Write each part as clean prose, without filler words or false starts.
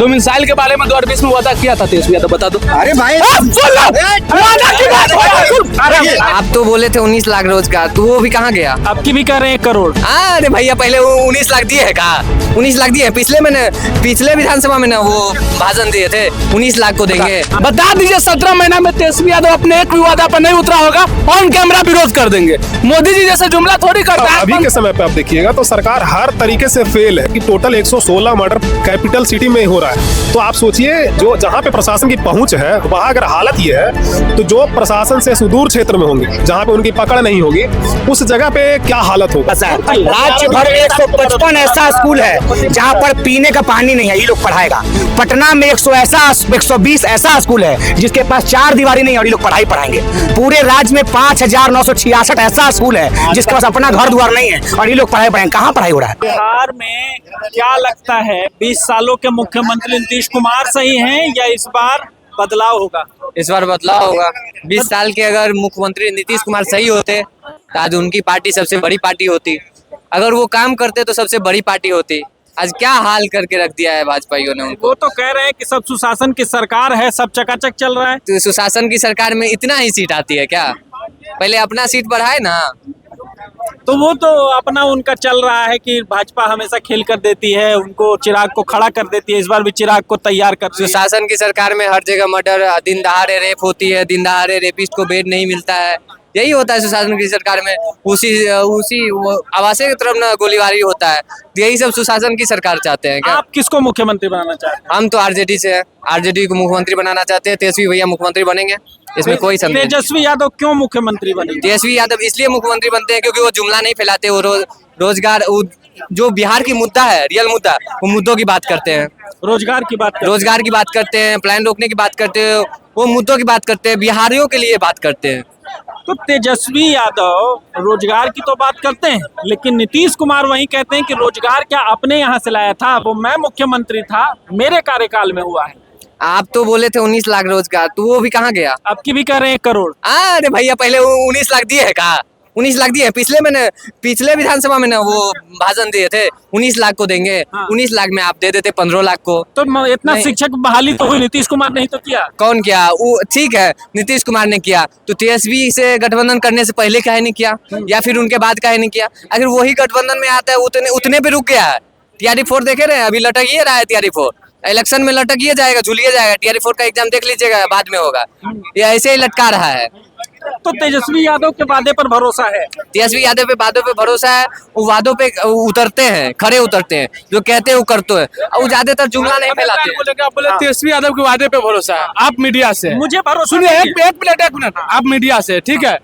Domicile के बारे में 2020 में वादा किया था तेजस्वी यादव, बता दो। अरे भाई आप तो बोले थे 19 लाख रोजगार, तो वो भी कहाँ गया? अब की भी कर रहे हैं 1 करोड़। अरे भैया पहले वो 19 लाख दिए है कहा? 19 लाख दिए पिछले विधानसभा में ना वो भाषण दिए थे 19 लाख को देंगे। बता दीजिए 17 महीना में तेजस्वी यादव अपने एक भी वादा पर नहीं उतरा होगा, ऑन कैमरा विरोध कर देंगे। मोदी जी जैसे जुमला थोड़ी करता है। अभी के समय पे आप देखिएगा तो सरकार हर तरीके से फेल है कि टोटल 116 मर्डर कैपिटल सिटी में हो रहा है। तो आप सोचिए जो जहाँ पे प्रशासन की पहुंच है वहाँ अगर हालत ये है तो जो प्रशासन से सुदूर क्षेत्र में होंगे जहाँ पे उनकी पकड़ नहीं होगी उस जगह पे क्या हालत होगा। राज्य भर में 155 ऐसा स्कूल है जहाँ पर पीने का पानी नहीं है, ये लोग पढ़ाएगा। पटना में 120 ऐसा स्कूल है जिसके पास 4 दीवारी नहीं है और ये लोग पढ़ाई पढ़ाएंगे। पूरे राज्य में 5966 ऐसा स्कूल है जिसके पास अपना घर द्वार नहीं है और ये लोग पढ़ाई पढ़ाएंगे। कहाँ पढ़ाई हो रहा है? बिहार में क्या लगता है 20 सालों के मुख्यमंत्री नीतीश कुमार सही हैं या इस बार बदलाव होगा? इस बार बदलाव होगा। 20 साल के अगर मुख्यमंत्री नीतीश कुमार सही होते तो आज उनकी पार्टी सबसे बड़ी पार्टी होती। अगर वो काम करते तो सबसे बड़ी पार्टी होती। आज क्या हाल करके रख दिया है भाजपाइयों ने उनको। वो तो कह रहे हैं कि सब सुशासन की सरकार है, सब चकाचक चल रहा है। तो सुशासन की सरकार में इतना ही सीट आती है क्या? पहले अपना सीट बढ़ाए ना। तो वो तो अपना उनका चल रहा है कि भाजपा हमेशा खेल कर देती है, उनको चिराग को खड़ा कर देती है। इस बार भी चिराग को तैयार कर दी है। सुशासन की सरकार में हर जगह मर्डर, दिन दहाड़े रेप होती है, दिन दहाड़े रेपिस्ट को बेड नहीं मिलता है। यही होता है सुशासन की सरकार में। उसी आवासीय की तरफ ना गोलीबारी होता है। यही सब सुशासन की सरकार चाहते हैं क्या? आप किसको मुख्यमंत्री बनाना चाहते हैं? हम तो आरजेडी से हैं। आरजेडी को मुख्यमंत्री बनाना चाहते हैं। तेजस्वी भैया मुख्यमंत्री बनेंगे, इसमें कोई संदेह नहीं। तेजस्वी यादव क्यों मुख्यमंत्री बने? तेजस्वी यादव इसलिए मुख्यमंत्री बनते हैं क्योंकि वो जुमला नहीं फैलाते। वो रोजगार, जो बिहार की मुद्दा है, रियल मुद्दा, वो मुद्दों की बात करते हैं। रोजगार की बात करते हैं, प्लान रोकने की बात करते हैं, वो मुद्दों की बात करते हैं, बिहारियों के लिए बात करते हैं। तो तेजस्वी यादव रोजगार की तो बात करते हैं, लेकिन नीतीश कुमार वही कहते हैं कि रोजगार क्या अपने यहाँ से लाया था, वो मैं मुख्यमंत्री था, मेरे कार्यकाल में हुआ है। आप तो बोले थे 19 लाख रोजगार, तो वो भी कहाँ गया? अब की भी कर रहे हैं 1 करोड़। अरे भैया पहले 19 लाख दिए है कहा? 19 लाख दिए पिछले विधानसभा में ना वो भाषण दिए थे 19 लाख को देंगे। हाँ। 19 लाख में आप दे देते 15 लाख को। तो इतना नहीं। शिक्षक बहाली तो हुई, नीतीश कुमार ने ही तो किया। कौन किया? वो ठीक है, नीतीश कुमार ने किया, तो तेजस्वी से गठबंधन करने से पहले काहे नहीं किया, या फिर उनके बाद काहे नहीं किया? अगर वही गठबंधन में आता है उतने पे रुक गया है। TRE 4 देखे रहे हैं, अभी लटक ही रहा है TRE 4। इलेक्शन में लटक ही जाएगा, झूलिए जाएगा। TRE 4 का एग्जाम देख लीजिएगा, बाद में होगा। ये ऐसे ही लटका रहा है। तो तेजस्वी यादव के वादे पर भरोसा है? तेजस्वी यादव पे वादों पे भरोसा है। वो वादों पे उतरते हैं, खड़े उतरते हैं, जो कहते हैं वो करते हैं। और वो ज्यादातर जुमला नहीं फैलाते हैं। आप बोले तेजस्वी यादव के वादे पे भरोसा है, आप मीडिया से। मुझे भरोसा सुनिए, नहीं है। एक मिनट, आप मीडिया से, ठीक है।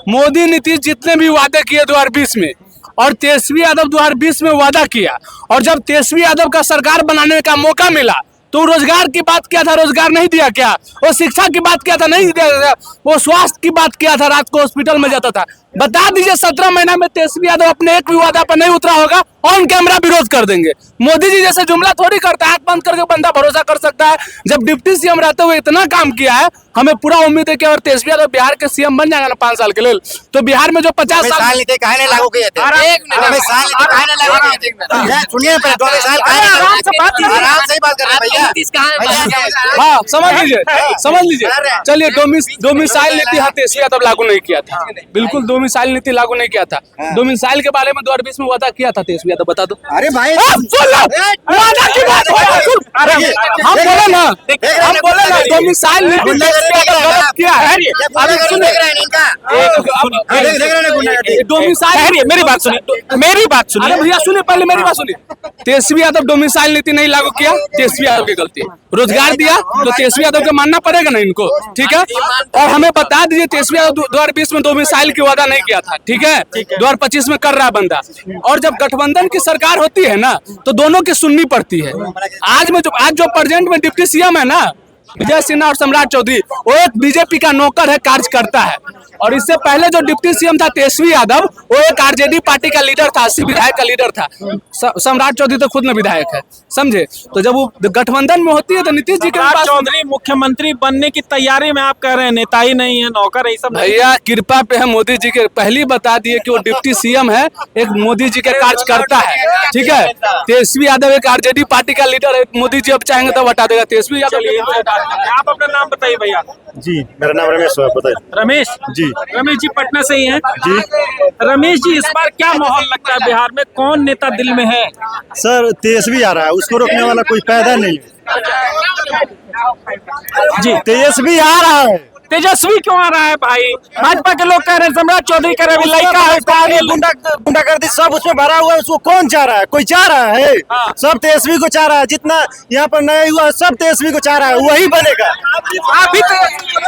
मोदी नीतीश जितने भी वादे किए 2020 में और तेजस्वी यादव 2020 में वादा किया, और जब तेजस्वी यादव का सरकार बनाने का मौका मिला तो रोजगार की बात किया था, रोजगार नहीं दिया क्या? वो शिक्षा की बात किया था, नहीं दिया। वो स्वास्थ्य की बात किया था, रात को हॉस्पिटल में जाता था। बता दीजिए 17 महीना में तेजस्वी यादव अपने एक भी वादा पर नहीं उतरा होगा, ऑन कैमरा विरोध कर देंगे। मोदी जी जैसे जुमला थोड़ी करता है। आंख बंद करके बंदा भरोसा कर सकता है। जब डिप्टी सीएम रहते हुए इतना काम किया है, हमें पूरा उम्मीद है कि अगर तेजस्वी यादव बिहार के सीएम बन जाएगा ना 5 साल के लिए, तो बिहार में जो 50 साल नीति काहे नहीं लागू किए थे? एक मिनट, सुनिए पहले 24 साल आराम से बात कर रहे हैं भैया। नीतीश कहाँ है? हाँ, समझ लीजिए। चलिए, डोमिसाइल नीति तेजस्वी यादव लागू नहीं किया था। बिल्कुल डोमिसाइल नीति लागू नहीं किया था। डोमिसाइल के बारे में 2020 में वादा किया था तेजस्वी यादव, बता दो। अरे भाई वादा की बात हो रहा है। अरे हम बोले ना डोमिसाइल नीति तेजस्वी यादव गलत किया है। अभी सुनिए, डोमिसाइल, मेरी बात सुनिए। अरे भैया सुनिए, पहले मेरी बात सुनिए। तेजस्वी यादव डोमिसाइल नीति नहीं लागू किया, तेजस्वी यादव की गलती। रोजगार दिया तो तेजस्वी यादव को मानना पड़ेगा ना इनको, ठीक है। और हमें बता दीजिए तेजस्वी यादव 2020 में डोमिसाइल की वादा नहीं किया था, ठीक है। 2025 में कर रहा है बंदा। और जब गठबंधन की सरकार होती है ना तो दोनों की सुननी पड़ती है। आज जो प्रेजेंट में डिप्टी सीएम है ना, विजय सिन्हा और सम्राट चौधरी, वो एक बीजेपी का नौकर है, कार्य करता है। और इससे पहले जो डिप्टी सीएम था तेजस्वी यादव, वो एक आरजेडी पार्टी का लीडर था, 80 विधायक का लीडर था। सम्राट चौधरी तो खुद में विधायक है, समझे। तो जब वो गठबंधन में होती है तो नीतीश जी के सम्राट पास चौधरी मुख्यमंत्री बनने की तैयारी में, आप कह रहे हैं नेता ही नहीं है, नौकर है, ये सब नहीं। भैया कृपा पे है मोदी जी के, पहली बता दिए कि वो डिप्टी सीएम है, एक मोदी जी के कार्य करता है, ठीक है। तेजस्वी यादव एक आरजेडी पार्टी का लीडर है, मोदी जी अब चाहेंगे तो हटा देगा तेजस्वी यादव। चलिए आप अपना नाम बताइए भैया। जी मेरा नाम रमेश है, बताइए। रमेश जी। रमेश जी पटना से ही हैं? जी। रमेश जी, इस बार क्या माहौल लगता है बिहार में, कौन नेता दिल में है? सर तेजस्वी आ रहा है, उसको रोकने वाला कोई पैदा नहीं है। जी। तेजस्वी आ रहा है। तेजस्वी क्यों आ रहा है भाई? भाजपा के लोग कह रहे हैं सम्राट चौधरी कह रहे हैं लड़का है, गुंडागर्दी सब उसमें भरा हुआ है, उसको कौन चाह रहा है? कोई चाह रहा है? हाँ। सब तेजस्वी को चाह रहा है, जितना यहाँ पर नया हुआ सब तेजस्वी को चाह रहा है, वही बनेगा। आप भी तेजस्वी को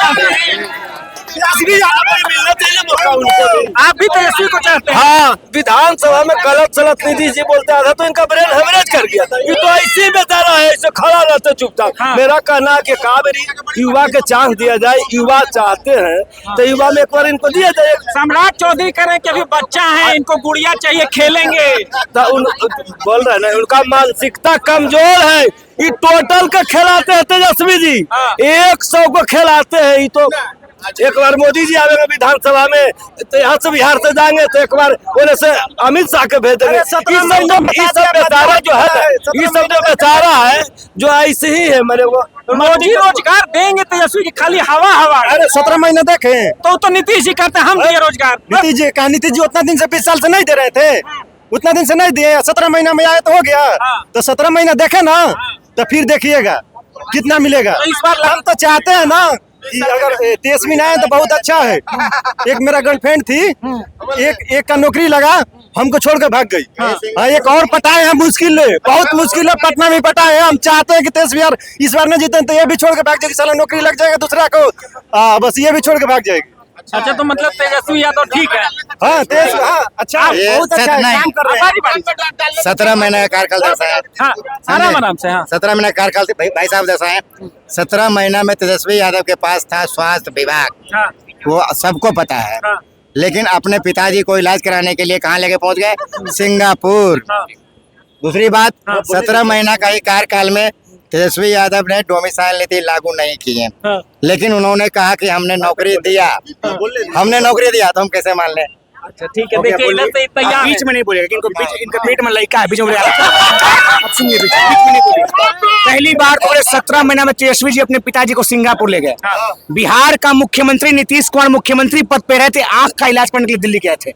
चाहते हैं? हाँ, विधानसभा में गलत सलत नीतीश जी बोलता था तो इनका ब्रेन हेमरेज कर गया था। ये तो ऐसे बेचारा है, ऐसे खड़ा रहते चुपचाप। हाँ। मेरा कहना है कि काबरी युवा के चांस दिया जाए, युवा चाहते हैं तो युवा में एक बार इनको दिया जाए। सम्राट चौधरी कह रहे हैं कि अभी बच्चा है, इनको गुड़िया चाहिए, खेलेंगे। बोल रहे हैं ना, उनका मानसिकता कमजोर है। ये टोटल का खिलाते हैं तेजस्वी जी, हाँ। 100 को खिलाते हैं। ये तो एक बार मोदी जी आवेगा विधानसभा में तो यहाँ से बिहार से जाएंगे तो एक बार बोले से अमित शाह के भेज देंगे। ये सब बेचारा जो है, ये सब जो बेचारा है जो ऐसे ही है, मेरे वो मोदी रोजगार देंगे तेजस्वी की, खाली हवा हवा। अरे 17 महीने देखे तो नीतीश जी कहते हैं हम दिए रोजगार। नीतीश जी कहा, नीतीश जी उतना दिन से 20 साल से नहीं दे रहे थे, उतना दिन से नहीं दिए, 17 महीना में आए तो हो गया। तो 17 महीना देखे ना, तो फिर देखिएगा कितना मिलेगा। तो इस बार हम तो चाहते हैं ना कि अगर तेजस्वी ना आए तो बहुत अच्छा है। एक मेरा गर्लफ्रेंड थी, एक का नौकरी लगा, हमको छोड़ के भाग गई। हाँ, एक और पटाए हैं मुश्किल है, बहुत मुश्किल है, पटना में पटाए हैं। हम चाहते हैं कि तेजस्वी यार इस बार न जीते तो ये भी छोड़ के भाग जाएगी, साला नौकरी लग जाएगा दूसरा को, बस ये भी छोड़ के भाग जाएगी। अच्छा, तो मतलब तेजस्वी यादव ठीक है। हाँ तेजस्वी, हाँ अच्छा, बहुत अच्छा है, काम कर रहे हैं। 17 महीने का कार्यकाल दर्शाया है। हाँ, आराम से। हाँ, 17 महीने का कार्यकाल भाई साहब दर्शाए। 17 महीना में तेजस्वी यादव के पास था स्वास्थ्य विभाग, हाँ, वो सबको पता है। हाँ। लेकिन अपने पिताजी को इलाज कराने के लिए कहाँ लेके पहुंच गए? सिंगापुर। हाँ। दूसरी बात, 17 महीना का ही कार्यकाल में तेजस्वी यादव ने डोमिसाइल नीति लागू नहीं की है। हाँ। लेकिन उन्होंने कहा कि हमने नौकरी दिया, हमने नौकरी दिया तो हम कैसे मान लें? अच्छा ठीक है, देखिए इधर से तैयार बीच है। में नहीं बोलेगा, इनको बीच, इनका पेट में लड़का है, बीच में अब सुनिए, बीच में नहीं बोलेगा। पहली बार तो 17 महीना में तेजस्वी जी अपने पिताजी को सिंगापुर ले गए। बिहार का मुख्यमंत्री नीतीश कुमार मुख्यमंत्री पद पे रहे थे, आंख का इलाज करने के लिए दिल्ली गए थे।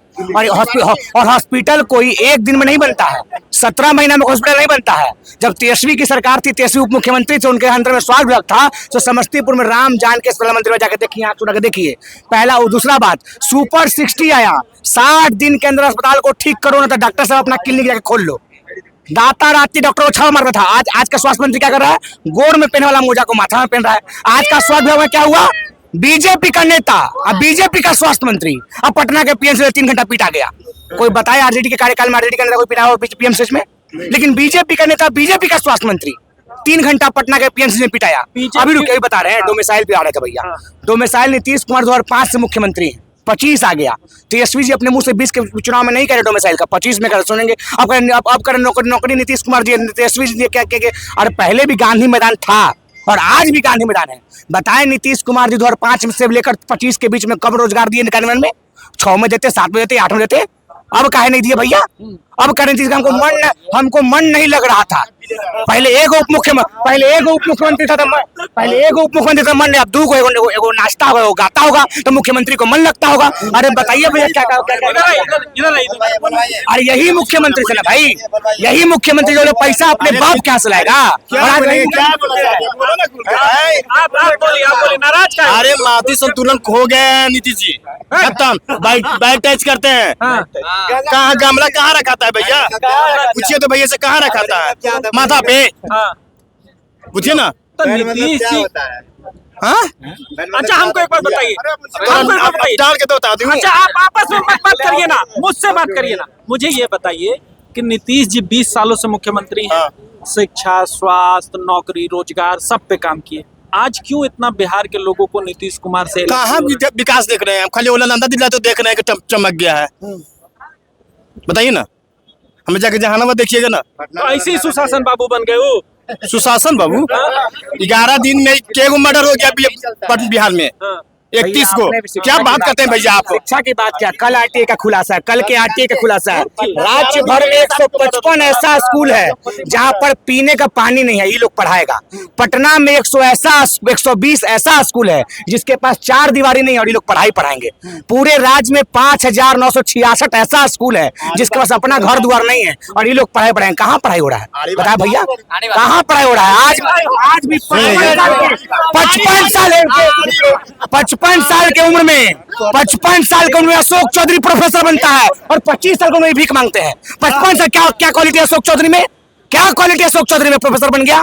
और हॉस्पिटल कोई एक दिन में नहीं बनता है, 17 महीना में हॉस्पिटल नहीं बनता है। जब तेजस्वी की सरकार थी, तेजस्वी उप मुख्यमंत्री थे, उनके अंदर में स्वास्थ्य विभाग था, तो समस्तीपुर में राम जान के अस्पताल मंदिर में जाकर देखिए, आंख चुरा के देखिए। पहला। और दूसरा बात, सुपर 60 आया, 60 दिन के अंदर अस्पताल को ठीक करो ना तो डॉक्टर साहब अपना क्लिनिक जाकर खोल लो। दाता राती डॉक्टर को छाव मारता था। आज का स्वास्थ्य मंत्री क्या कर रहा है? गोर में पहने वाला मोजा को माथा में पहन रहा है। आज का स्वास्थ्य विभाग में क्या हुआ? बीजेपी का नेता अब बीजेपी का स्वास्थ्य मंत्री, अब पटना के पीएमसीएच में 3 घंटा पीटा गया। कोई बताए आरजेडी के कार्यकाल में आरजेडी का नेता कोई पीटा हो पीएमसीएच में? लेकिन बीजेपी का नेता, बीजेपी का स्वास्थ्य मंत्री 3 घंटा पटना के पीएमसीएच में पिटाया। अभी रुके, बता रहे हैं, डोमिसाइल पे आ रहे थे भैया। डोमिसाइल नीतीश कुमार 2005 से मुख्यमंत्री है, 25 आ गया। तेजस्वी जी अपने मुंह से 20 के चुनाव में नहीं करे डोमिसाइल का, 25 में कर सुनेंगे। अब करें नौकरी नीतीश कुमार जी, तेजस्वी जी क्या और पहले भी गांधी मैदान था और आज भी गांधी मैदान है। बताएं नीतीश कुमार जी 2005 से लेकर 25 के बीच में कब रोजगार दिए कार्यान्वयन में? 6 में देते, 7 में देते, 8 में देते। अब काहे नहीं दिए भैया? अब करें चीज हमको मन नहीं लग रहा था। पहले एक उप मुख्यमंत्री था, मन, अब 2 एगो नाचता होगा, वो गाता होगा तो मुख्यमंत्री को मन लगता होगा। अरे बताइए भैया क्या। अरे यही मुख्यमंत्री से ना भाई, यही मुख्यमंत्री जो पैसा अपने बाप क्या से लाएगा? नाराज का अरे माती संतुलन खो गए हैं नीतीश जी, खत्म। बाइक टच करते हैं। कहाँ गमला कहाँ रखा था भैया? पूछिए तो भैया से कहाँ रखा था? माथा पे। पूछिए ना। तो नीतीश जी, हाँ अच्छा हमको एक बार बताइए, डाल के तो बता दूं। अच्छा आप आपस में बात करिए ना, मुझसे बात करिए ना। मुझे ये बताइए कि नीतीश जी 20 सालों से मुख्यमंत्री हैं, शिक्षा, स्वास्थ्य, नौकरी, रोजगार सब पे काम किए। आज क्यों इतना बिहार के लोगों को नीतीश कुमार से कहाँ विकास देख रहे हैं? खाली ओला नंदा दिला तो देख रहे हैं कि चमक गया है। बताइए ना, हमें जाके जहानाबाद देखिएगा ना। तो ऐसे ही सुशासन बाबू बन गए वो। सुशासन बाबू 11 दिन में के गो मर्डर हो गया बिहार में, 31 को। क्या बात करते हैं भैया आप? शिक्षा की बात क्या, कल आरटीए का खुलासा है, कल के आरटीए का खुलासा है। राज्य भर में 155 ऐसा स्कूल है जहां पर पीने का पानी नहीं है, ये लोग पढ़ाएगा। पटना में 120 ऐसा स्कूल है जिसके पास 4 दीवारी नहीं है और ये लोग पढ़ाई पढ़ाएंगे। पूरे राज्य में 5966 ऐसा स्कूल है जिसके पास अपना घर द्वार नहीं है और ये लोग पढ़ाई पढ़ाएंगे। कहाँ पढ़ाई हो रहा है बताया भैया, कहाँ पढ़ाई हो रहा है? आज भी 55 साल की उम्र में 55 साल की उम्र में अशोक चौधरी प्रोफेसर बनता है और 25 साल की उम्र में भीख मांगते हैं। 55 साल क्या क्वालिटी है अशोक चौधरी में? क्या क्वालिटी अशोक चौधरी में प्रोफेसर बन गया?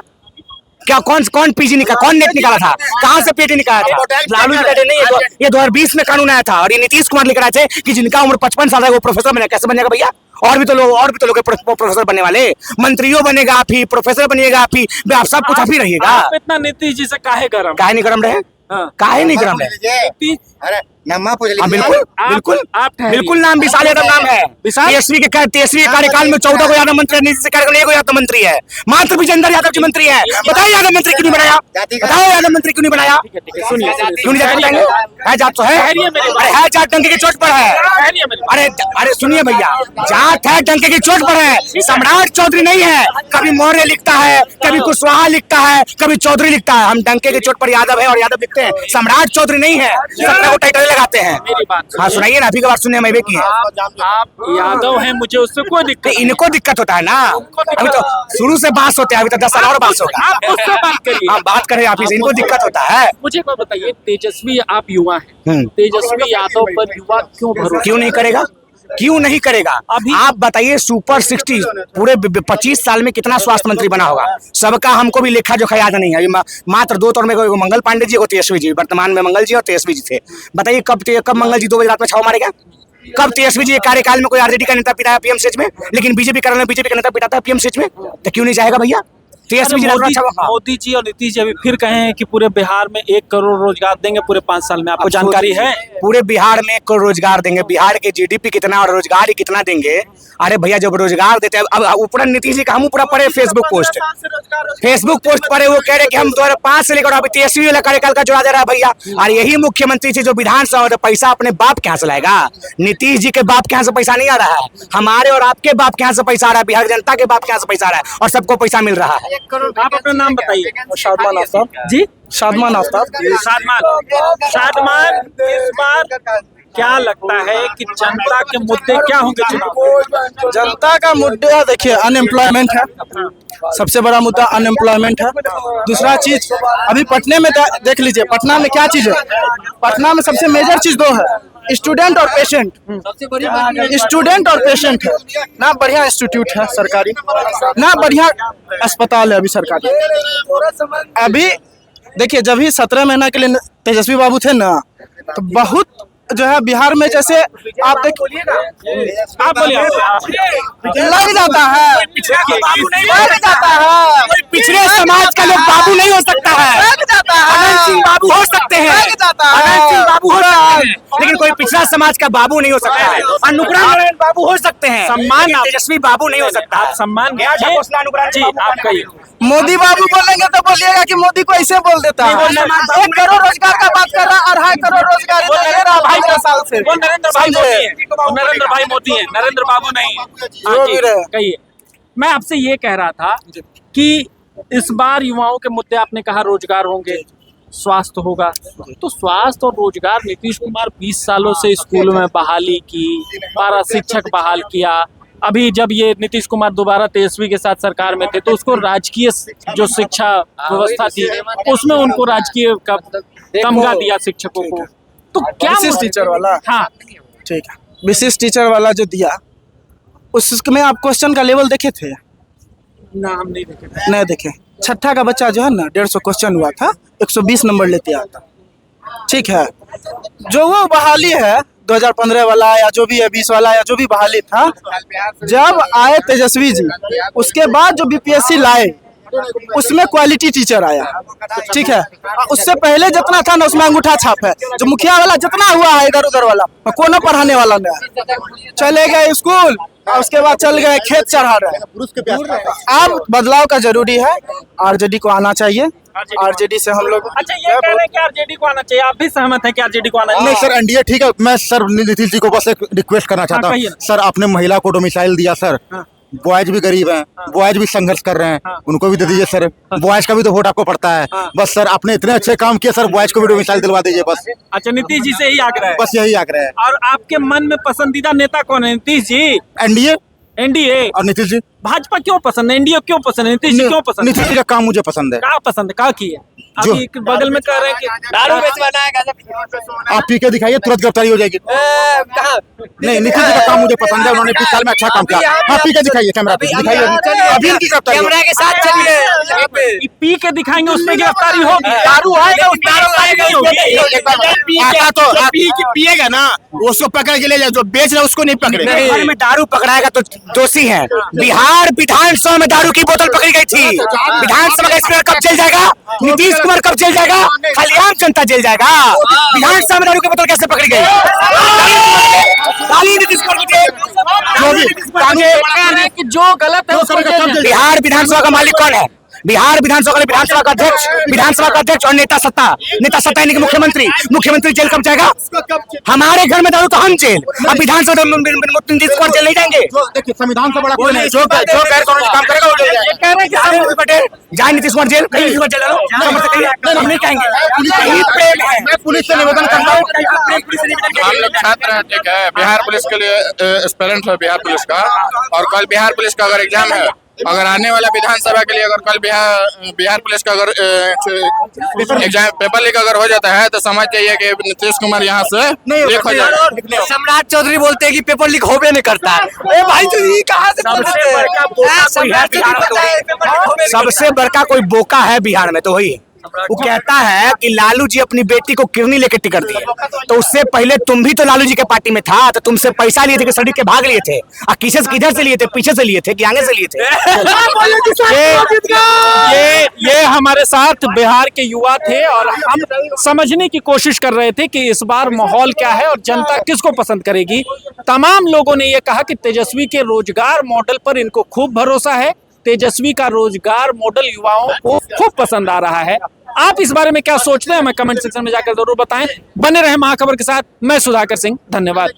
क्या कौन पीजी निकाला, कौन नेट निकाला था, कहाँ से पेटी निकाला था? लालू जी कहते नहीं, ये 2020 में कानून आया था और ये नीतीश कुमार लेकर आए थे कि जिनका उम्र 55 साल है वो प्रोफेसर बनेगा। कैसे बनेगा भैया? और भी तो लोग प्रोफेसर बनने वाले, मंत्रियों बनेगा आप ही, प्रोफेसर बनिएगा आप ही, आप सब कुछ आप ही रहिएगा। आप इतना नीतीश जी से काहे नहीं गरम रहे? काहे नहीं गरम रहे? अरे नम्मा पूछ लीजिए। बिल्कुल नाम विशाल यादव नाम है। तेजस्वी के कार्यकाल में 14 को यादव मंत्री है, नीतीश के कार्यकाल में 1 यादव मंत्री है, मात्र विजेंद्र यादव जी मंत्री है। बताइए यादव मंत्री क्यों नहीं बनाया? बताओ यादव मंत्री क्यों नहीं बनाया? क्यों नहीं जाकर जाएंगे? है जात तो है, अरे है जात डंके की चोट पर है। अरे सुनिए भैया, जात है डंके की चोट पर है। सम्राट चौधरी नहीं है, कभी मौर्य लिखता है, कभी कुशवाहा लिखता है, कभी चौधरी लिखता है। हम डंके की चोट पर यादव है और यादव लिखते हैं, सम्राट चौधरी नहीं है। सबको टाइटल लगाते हैं। हाँ सुनाइए ना, अभी की बात सुनिए, मैं भी की है। आप यादव हैं, मुझे उससे कोई दिक्कत। इनको दिक्कत होता है ना, अभी तो शुरू से बात होते हैं, अभी तो 10 साल और बात होगा। आप उससे बात करिए। हम बात करें आप, इनको दिक्कत होता है। मुझे कोई बताइए, तेजस्वी आप युवा हैं, तेजस्वी यादव पर युवा क्यों भरोसा क्यों नहीं करेगा? क्यों नहीं करेगा? अभी आप बताइए, सुपर 60 पूरे 25 साल में कितना स्वास्थ्य मंत्री बना होगा? सबका हमको भी लेखा जोखा याद नहीं है। मात्र 2 तौर में मंगल पांडे जी और तेजस्वी जी, वर्तमान में मंगल जी और तेजस्वी जी थे। बताइए कब मंगल जी 2 बजे रात में छाव मारेगा? कब तेजस्वी जी कार्यकाल में कोई आरजेडी का नेता पिटाया पीएमसीएच में, लेकिन बीजेपी का नेता पिटाता है पीएमसीएच में, तो क्यों नहीं जाएगा भैया? मोदी जी और नीतीश जी अभी फिर कहे हैं कि पूरे बिहार में 1 करोड़ रोजगार देंगे पूरे 5 साल में। आपको जानकारी है? पूरे बिहार में 1 करोड़ रोजगार देंगे। बिहार के जीडीपी कितना और रोजगार ही कितना देंगे? अरे भैया जब रोजगार देते हैं, अब ऊपर नीतीश जी का हम पूरा पढ़े फेसबुक पोस्ट पढ़े, वो कह रहे कि हम 2005 से लेकर अभी तेजस्वी वाला कार्यकाल का जोड़ा दे रहा है भैया। और यही मुख्यमंत्री जी जो विधानसभा में पैसा अपने बाप के यहाँ से लाएगा। नीतीश जी के बाप के यहाँ से पैसा नहीं आ रहा है, हमारे और आपके बाप के यहाँ से पैसा आ रहा है, बिहार जनता के बाप के यहाँ से पैसा आ रहा है और सबको पैसा मिल रहा है। आप अपना नाम बताइए। शादमान आफ्ताब जी, शादमान आफ्ताब। शादमान, इस बार क्या लगता है कि जनता के मुद्दे क्या होंगे चुनाव? जनता का मुद्दा देखिए अनएम्प्लॉयमेंट है, सबसे बड़ा मुद्दा अनएम्प्लॉयमेंट है। दूसरा चीज अभी पटने में देख लीजिए, पटना में क्या चीज है? पटना में सबसे मेजर चीज 2 है, स्टूडेंट और पेशेंट। स्टूडेंट और पेशेंट है ना, बढ़िया इंस्टीट्यूट है सरकारी, ना बढ़िया अस्पताल है अभी सरकारी। अभी देखिए, जब ही 17 महीना के लिए तेजस्वी बाबू थे ना, तो बहुत जो है बिहार में, जैसे आप देखिए, आप बोलिए। लग जाता है, पिछड़े समाज का लोग बाबू नहीं हो सकता है। अनंत सिंह बाबू हो सकते हैं, लेकिन कोई पिछड़ा समाज का बाबू नहीं हो सकता है। अनुग्रह नारायण बाबू हो सकते हैं, सम्मान तेजस्वी बाबू नहीं हो सकता। आप सम्मान जी, आप कहिए। मोदी बाबू बोलेंगे तो बोलिएगा कि मोदी को ऐसे बोल देता है। 1 करोड़ रोजगार का बात कर रहा है, 2.5 करोड़ रोजगार भाई साल से। वो नरेंद्र भाई मोदी है, नरेंद्र भाई मोदी है, नरेंद्र बाबू नहीं। कहिए। मैं आपसे ये कह रहा था कि इस बार युवाओं के मुद्दे आपने कहा रोजगार होंगे, स्वास्थ्य होगा, तो स्वास्थ्य और रोजगार नीतीश कुमार 20 सालों से स्कूलों में बहाली की, 12 शिक्षक बहाल किया। अभी जब ये नीतीश कुमार दोबारा तेजस्वी के साथ सरकार में थे तो उसको राजकीय जो शिक्षा व्यवस्था थी उसमें उनको राजकीय का तमगा दिया शिक्षकों को। तो क्या विशिष्ट टीचर वाला, हाँ ठीक है, विशिष्ट टीचर वाला जो दिया, उसमें आप क्वेश्चन का लेवल देखे थे? ना, हम नहीं देखे। नहीं देखे। 6ठा का बच्चा जो है ना, 150 क्वेश्चन हुआ था, 120 नंबर लेते आता। ठीक है, जो वो बहाली है 2015 वाला या जो भी है 20 वाला या जो भी बहाली था, जब आए तेजस्वी जी, उसके बाद जो बीपीएससी लाए उसमें क्वालिटी टीचर आया, ठीक है। उससे पहले जितना था ना उसमें अंगूठा छाप है। जो मुखिया वाला जितना हुआ है इधर उधर वाला, कोनो पढ़ाने वाला नहीं। चले गए स्कूल और उसके बाद चल गए खेत चढ़ा रहे। अब बदलाव का जरूरी है, आरजेडी को आना चाहिए। आरजेडी से हम लोग अच्छा ये कह रहे हैं कि आरजेडी को आना चाहिए, आप भी सहमत हैं कि आरजेडी को आना नहीं चाहिए? सर, एनडीए ठीक है। मैं सर नीतीश जी को बस एक रिक्वेस्ट करना चाहता हूँ। कहिए। सर आपने महिला को डोमिसाइल दिया सर, बॉयज भी गरीब हैं, बॉयज भी संघर्ष कर रहे हैं, उनको भी दे दीजिए सर। बॉयज का भी तो वोट आपको पड़ता है। बस सर आपने इतने अच्छे काम किए सर, बॉयज को भी डोमिसाइल दिलवा दीजिए बस। अच्छा नीतीश जी से ही आग्रह है। बस यही आग्रह है। और आपके मन में पसंदीदा नेता कौन है? नीतीश जी, एनडीए एनडीए और नीतीश जी। भाजपा क्यों पसंद है, एनडीए क्यों पसंद है, नीतीश जी क्यों पसंद है? नीतीश जी का काम मुझे पसंद है। क्या पसंद है, क्या किए? जो- अभी बगल में कह रहे हैं कि दारू बेचवाना है, गांजा आप पी के दिखाइए, तुरंत गिरफ्तारी हो जाएगी। कहाँ? नहीं, नीतीश जी का काम मुझे पसंद है, उन्होंने 20 साल में अच्छा काम किया। हाँ पी के दिखाइए, कैमरा पे दिखाइए अभी इनकी गिरफ्तारी हो। कैमरा के साथ चलिए यहाँ पे। पी के दिखाएंगे उसमें गिरफ्तारी होगी, दारू आएगा उसमें गिरफ्तारी नहीं होगी। आता तो आप पिएगा ना, उसको पकड़ के ले जाए, जो बेच रहा है उसको नहीं पकड़े। घर में दारू पकड़ाएगा तो दोषी है। बिहार विधानसभा में दारू की बोतल पकड़ी गई थी। विधानसभा का स्पीकर कब जेल जाएगा? नीतीश कुमार कब जेल जाएगा? खाली आम जनता जेल जाएगा। विधानसभा में दारू की बोतल कैसे पकड़ी गई? खाली नीतीश कुमार की जेल। कि जो गलत है उसको जेल। बिहार विधानसभा का मालिक कौन है? बिहार विधानसभा का विधानसभा का अध्यक्ष और नेता सत्ता यानी कि मुख्यमंत्री। मुख्यमंत्री जेल कब जाएगा? हमारे घर में दारू तो हम जेल, अब विधानसभा नीतीश कुमार जेल नहीं जाएंगे। देखिए संविधान से बड़ा वो नहीं, जो गैर कानूनी काम करेगा वो जेल जाएगा। कह रहे हैं कि अहमद पटेल जाए नीतीश कुमार जेल, कहीं नीतीश कुमार जेल हम नहीं कहेंगे। यही प्रेम है। मैं पुलिस से निवेदन करता हूँ। हम लोग छात्र हैं, ठीक है। बिहार पुलिस के लिए एस्पिरेंट है बिहार पुलिस का, और कल बिहार पुलिस का अगर एग्जाम है, अगर आने वाला विधानसभा के लिए अगर कल बिहार पुलिस का अगर एग्जाम पेपर लीक अगर हो जाता है तो समझ जाइए कि नीतीश कुमार यहाँ से लीक हो जाएगा। सम्राट चौधरी बोलते हैं कि पेपर लीक होबे नहीं करता है। ए भाई तो ये कहाँ से बोल देते हैं? सबसे बड़का कोई बोका है बिहार में तो वही है। वो कहता है कि लालू जी अपनी बेटी को किरनी लेके टिकट दिए, तो उससे पहले तुम भी तो लालू जी के पार्टी में था, तो तुमसे पैसा लिए थे कि सड़क के भाग लिए थे? और किधर से लिए थे? पीछे से लिए थे कि आगे से लिए थे? ये हमारे साथ बिहार के युवा थे और हम समझने की कोशिश कर रहे थे कि इस बार माहौल क्या है और जनता किसको पसंद करेगी। तमाम लोगों ने ये कहा कि तेजस्वी के रोजगार मॉडल पर इनको खूब भरोसा है। तेजस्वी का रोजगार मॉडल युवाओं को खूब पसंद आ रहा है। आप इस बारे में क्या सोचते हैं हमें कमेंट सेक्शन में जाकर जरूर बताएं। बने रहे महाखबर के साथ, मैं सुधाकर सिंह, धन्यवाद।